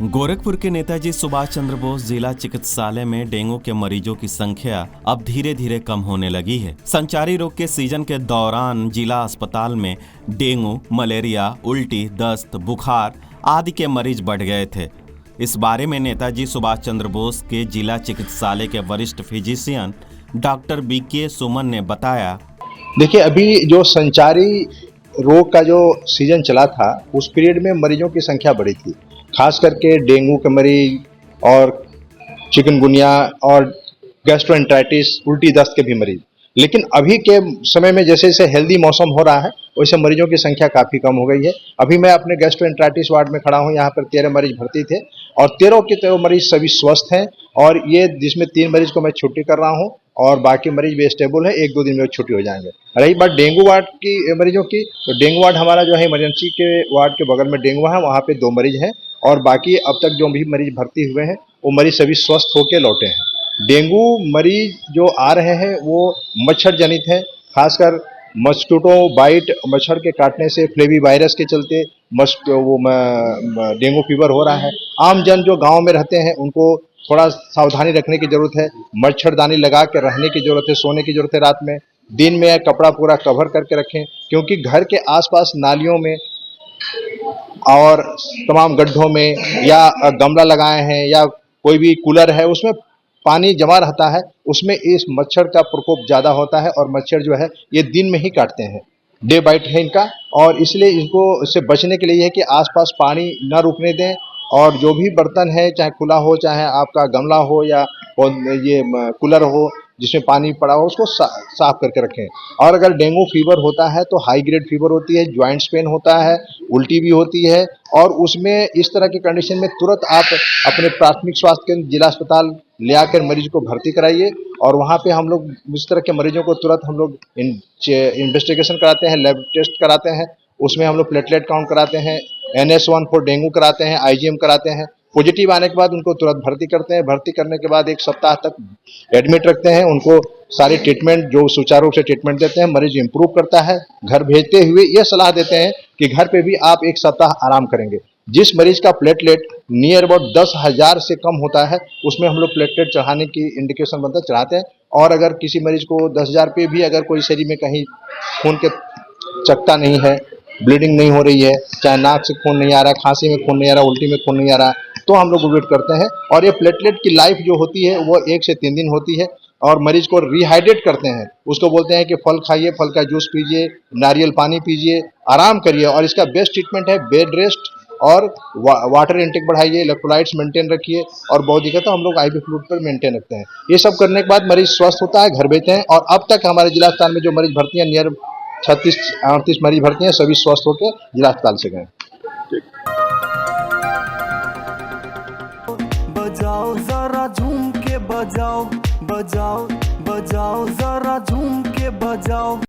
गोरखपुर के नेताजी सुभाष चंद्र बोस जिला चिकित्सालय में डेंगू के मरीजों की संख्या अब धीरे धीरे कम होने लगी है। संचारी रोग के सीजन के दौरान जिला अस्पताल में डेंगू, मलेरिया, उल्टी, दस्त, बुखार आदि के मरीज बढ़ गए थे। इस बारे में नेताजी सुभाष चंद्र बोस के जिला चिकित्सालय के वरिष्ठ फिजिशियन डॉक्टर BK सुमन ने बताया। देखिए, अभी जो संचारी रोग का जो सीजन चला था उस पीरियड में मरीजों की संख्या बढ़ी थी, खास करके डेंगू के मरीज और चिकनगुनिया और गैस्ट्रोएंटेराइटिस, उल्टी दस्त के भी मरीज। लेकिन अभी के समय में जैसे जैसे हेल्दी मौसम हो रहा है वैसे मरीजों की संख्या काफ़ी कम हो गई है। अभी मैं अपने गैस्ट्रोएंटेराइटिस वार्ड में खड़ा हूँ, यहाँ पर 13 मरीज भर्ती थे और 13 के 13 मरीज सभी स्वस्थ हैं और ये जिसमें 3 मरीज को मैं छुट्टी कर रहा हूँ और बाकी मरीज भी स्टेबल है, 1-2 दिन में छुट्टी हो जाएंगे। रही बात डेंगू वार्ड की मरीजों की, तो डेंगू वार्ड हमारा जो है इमरजेंसी के वार्ड के बगल में डेंगू है, वहाँ पे 2 मरीज हैं और बाकी अब तक जो भी मरीज भर्ती हुए हैं वो मरीज सभी स्वस्थ होकर लौटे हैं। डेंगू मरीज जो आ रहे हैं वो मच्छर जनित है, खासकर मस्कीटो बाइट, मच्छर के काटने से फ्लेवी वायरस के चलते डेंगू फीवर हो रहा है। आम जन जो गांव में रहते हैं उनको थोड़ा सावधानी रखने की जरूरत है, मच्छरदानी लगा के रहने की जरूरत है, सोने की जरूरत है रात में। दिन में कपड़ा पूरा कवर करके रखें, क्योंकि घर के आसपास नालियों में और तमाम गड्ढों में या गमला लगाए हैं या कोई भी कूलर है उसमें पानी जमा रहता है, उसमें इस मच्छर का प्रकोप ज़्यादा होता है और मच्छर जो है ये दिन में ही काटते हैं, डे बाइट है इनका। और इसलिए इनको इससे बचने के लिए है कि आसपास पानी न रुकने दें और जो भी बर्तन है, चाहे खुला हो, चाहे आपका गमला हो या ये कूलर हो जिसमें पानी पड़ा हो, उसको साफ करके रखें। और अगर डेंगू फीवर होता है तो हाई ग्रेड फीवर होती है, ज्वाइंट्स पेन होता है, उल्टी भी होती है और उसमें इस तरह की कंडीशन में तुरंत आप अपने प्राथमिक स्वास्थ्य केंद्र जिला अस्पताल ले आकर मरीज को भर्ती कराइए और वहाँ पे हम लोग इस तरह के मरीजों को तुरंत हम लोग इन्वेस्टिगेशन कराते हैं, लैब टेस्ट कराते हैं, उसमें हम लोग प्लेटलेट काउंट कराते हैं, NS1 फॉर डेंगू कराते हैं, IgM कराते हैं। पॉजिटिव आने के बाद उनको तुरंत भर्ती करते हैं। भर्ती करने के बाद 1 सप्ताह तक एडमिट रखते हैं, उनको सारी ट्रीटमेंट जो सुचारू रूप से ट्रीटमेंट देते हैं, मरीज इंप्रूव करता है। घर भेजते हुए यह सलाह देते हैं कि घर पे भी आप 1 सप्ताह आराम करेंगे। जिस मरीज का प्लेटलेट नियर अबाउट 10,000 से कम होता है उसमें हम लोग प्लेटलेट चढ़ाने की इंडिकेशन बनता चढ़ाते हैं। और अगर किसी मरीज को 10,000 पे भी अगर कोई शरीर में कहीं खून के चकता नहीं है, ब्लीडिंग नहीं हो रही है, चाहे नाक से खून नहीं आ रहा है, खांसी में खून नहीं आ रहा, उल्टी में खून नहीं आ रहा, तो हम लोग वेट करते हैं। और ये प्लेटलेट की लाइफ जो होती है वो 1 से 3 दिन होती है और मरीज को रिहाइड्रेट करते हैं। उसको बोलते हैं कि फल खाइए, फल का जूस पीजिए, नारियल पानी पीजिए, आराम करिए। और इसका बेस्ट ट्रीटमेंट है बेड रेस्ट और वाटर इंटेक बढ़ाइए, इलेक्ट्रोलाइट्स मेंटेन रखिए और बहुत दिक्कत तो हम लोग IV फ्लूइड पर मेंटेन रखते हैं। ये सब करने के बाद मरीज स्वस्थ होता है, घर भेजते हैं। और अब तक हमारे जिला अस्पताल में जो मरीज भर्ती हैं नियर 36-38 मरीज भर्ती हैं, सभी स्वस्थ होकर जिला अस्पताल से गए। बजाओ जरा झूम के बजाओ, बजाओ बजाओ जरा झूम के बजाओ।